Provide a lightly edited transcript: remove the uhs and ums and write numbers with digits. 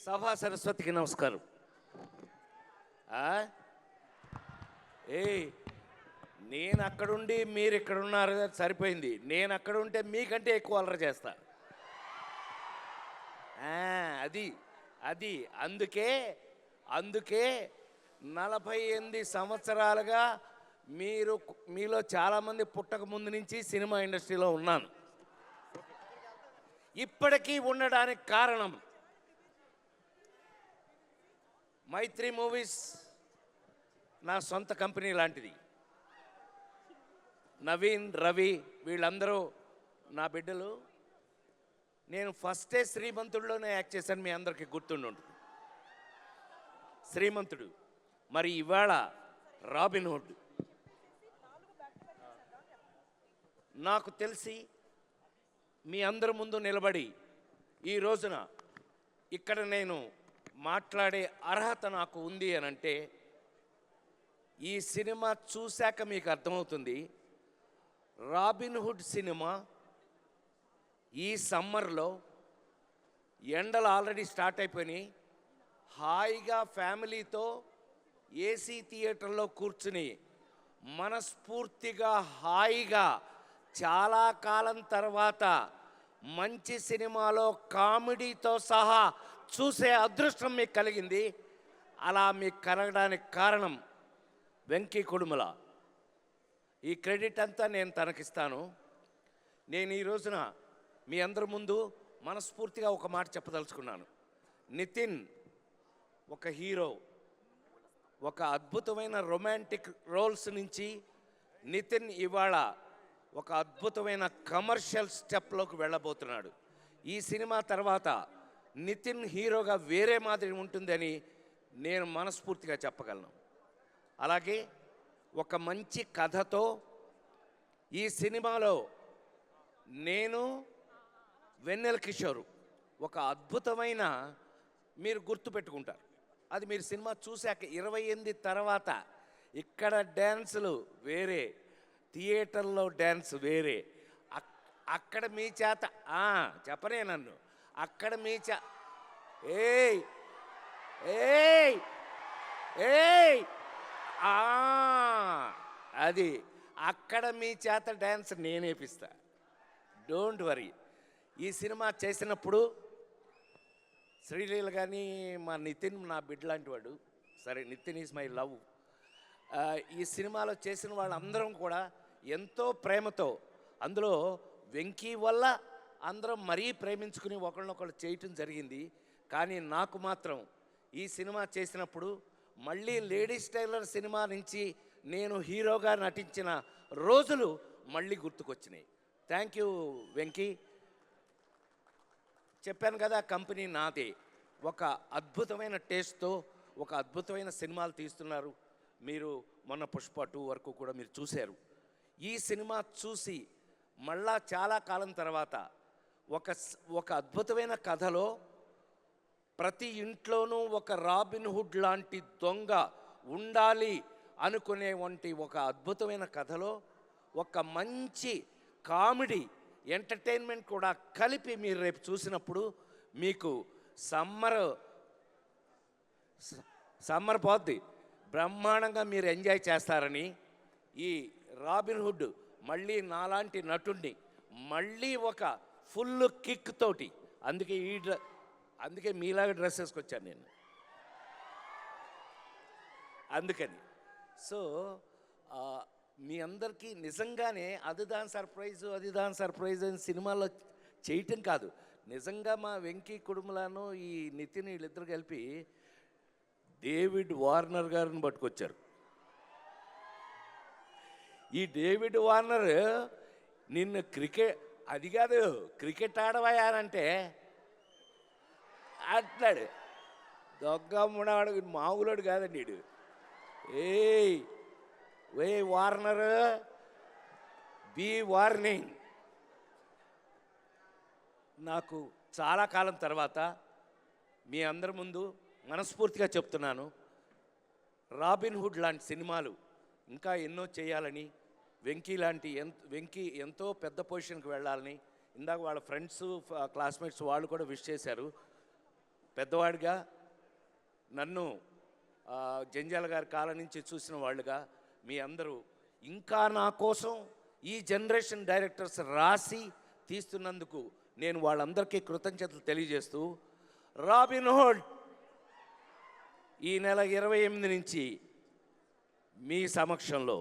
సభా సరస్వతికి నమస్కారం. ఏ నేను అక్కడుండి మీరు ఇక్కడ ఉన్నారు సరిపోయింది. నేను అక్కడ ఉంటే మీకంటే ఎక్కువ అల్లరి చేస్తా. అది అది అందుకే అందుకే 48 సంవత్సరాలుగా మీలో చాలామంది పుట్టక ముందు నుంచి సినిమా ఇండస్ట్రీలో ఉన్నాను. ఇప్పటికీ ఉండడానికి కారణం మైత్రి మూవీస్ నా సొంత కంపెనీ లాంటిది. నవీన్, రవి వీళ్ళందరూ నా బిడ్డలు. నేను ఫస్టే శ్రీమంతుడిలోనే యాక్ట్ చేశాను, మీ అందరికీ గుర్తుండి ఉంటుంది. శ్రీమంతుడు, మరి ఇవాళ రాబిన్ హుడ్. నాకు తెలిసి మీ అందరి ముందు నిలబడి ఈ రోజున ఇక్కడ నేను మాట్లాడే అర్హత నాకు ఉంది అని అంటే ఈ సినిమా చూశాక మీకు అర్థమవుతుంది. రాబిన్ హుడ్ సినిమా ఈ సమ్మర్లో ఎండలు ఆల్రెడీ స్టార్ట్ అయిపోయినాయి. హాయిగా ఫ్యామిలీతో ఏసీ థియేటర్లో కూర్చుని మనస్ఫూర్తిగా హాయిగా చాలా కాలం తర్వాత మంచి సినిమాలో కామెడీతో సహా చూసే అదృష్టం మీకు కలిగింది. అలా మీకు కలగడానికి కారణం వెంకీ కుడుముల. ఈ క్రెడిట్ అంతా నేను తనకిస్తాను. నేను ఈ రోజున మీ అందరి ముందు మనస్ఫూర్తిగా ఒక మాట చెప్పదలుచుకున్నాను. నితిన్ ఒక హీరో, ఒక అద్భుతమైన రొమాంటిక్ రోల్స్ నుంచి నితిన్ ఇవాళ ఒక అద్భుతమైన కమర్షియల్ స్టెప్లోకి వెళ్ళబోతున్నాడు. ఈ సినిమా తర్వాత నితిన్ హీరోగా వేరే మాదిరి ఉంటుందని నేను మనస్ఫూర్తిగా చెప్పగలను. అలాగే ఒక మంచి కథతో ఈ సినిమాలో నేను, వెన్నెల కిషోర్ ఒక అద్భుతమైన, మీరు గుర్తుపెట్టుకుంటారు. అది మీరు సినిమా చూశాక 28 తర్వాత ఇక్కడ డ్యాన్సులు వేరే, థియేటర్లో డ్యాన్స్ వేరే. అక్కడ మీ చేత చెప్పనే నన్ను అక్కడ మీ ఏయ్ ఏయ్ ఏయ్ అది అక్కడ మీ చేత డ్యాన్స్ నేనేపిస్తా. Don't worry. ఈ సినిమా చేసినప్పుడు శ్రీలీల కానీ మా నితిన్ నా బిడ్డ లాంటి వాడు. సరే, నితిన్ ఈజ్ మై లవ్. ఈ సినిమాలో చేసిన వాళ్ళందరం కూడా ఎంతో ప్రేమతో, అందులో వెంకీ వల్ల అందరం మరీ ప్రేమించుకుని ఒకళ్ళనొకళ్ళు చేయటం జరిగింది. కానీ నాకు మాత్రం ఈ సినిమా చేసినప్పుడు మళ్ళీ లేడీస్ టైలర్ సినిమా నుంచి నేను హీరోగా నటించిన రోజులు మళ్ళీ గుర్తుకొచ్చినాయి. Thank you Venky. చెప్పాను కదా, కంపెనీ నాదే. ఒక అద్భుతమైన టేస్ట్తో ఒక అద్భుతమైన సినిమాలు తీస్తున్నారు. మీరు మొన్న పుష్ప 2 వరకు కూడా మీరు చూశారు. ఈ సినిమా చూసి మళ్ళా చాలా కాలం తర్వాత ఒక అద్భుతమైన కథలో ప్రతి ఇంట్లోనూ ఒక రాబిన్ హుడ్ లాంటి దొంగ ఉండాలి అనుకునేవంటి ఒక అద్భుతమైన కథలో ఒక మంచి కామెడీ ఎంటర్టైన్మెంట్ కూడా కలిపి మీరు రేపు చూసినప్పుడు మీకు సమ్మర్ పోద్ది, బ్రహ్మాండంగా మీరు ఎంజాయ్ చేస్తారని, ఈ రాబిన్ హుడ్ మళ్ళీ నాలాంటి నటుడిని మళ్ళీ ఒక ఫుల్ కిక్ తోటి, అందుకే మీలాగా డ్రెస్ వేసుకొచ్చాను నేను. అందుకని మీ అందరికీ నిజంగానే అది దాని సర్ప్రైజ్ అని సినిమాలో చేయటం కాదు, నిజంగా మా వెంకీ కుడుములను ఈ నితిన్ వీళ్ళిద్దరు కలిపి డేవిడ్ వార్నర్ గారిని పట్టుకొచ్చారు. ఈ డేవిడ్ వార్నర్ నిన్ను అది కాదు క్రికెట్ ఆడవాయానంటే అంటున్నాడు. దొంగమ్మడాడు మామూలుడు కాదండి వీడు. ఏ వార్నర్, బీ వార్నింగ్. నాకు చాలా కాలం తర్వాత మీ అందరి ముందు మనస్ఫూర్తిగా చెప్తున్నాను, రాబిన్ హుడ్ లాంటి సినిమాలు ఇంకా ఎన్నో చేయాలని, వెంకీ ఎంతో పెద్ద పొజిషన్కి వెళ్ళాలని ఇందాక వాళ్ళ ఫ్రెండ్స్ క్లాస్మేట్స్ వాళ్ళు కూడా విష్ చేశారు. పెద్దవాడిగా నన్ను జంజాల గారి కాలం నుంచి చూసిన వాళ్ళుగా మీ అందరూ ఇంకా నా కోసం ఈ జనరేషన్ డైరెక్టర్స్ రాసి తీస్తున్నందుకు నేను వాళ్ళందరికీ కృతజ్ఞతలు తెలియజేస్తూ రాబిన్ హుడ్ ఈ నెల 28 నుంచి మీ సమక్షంలో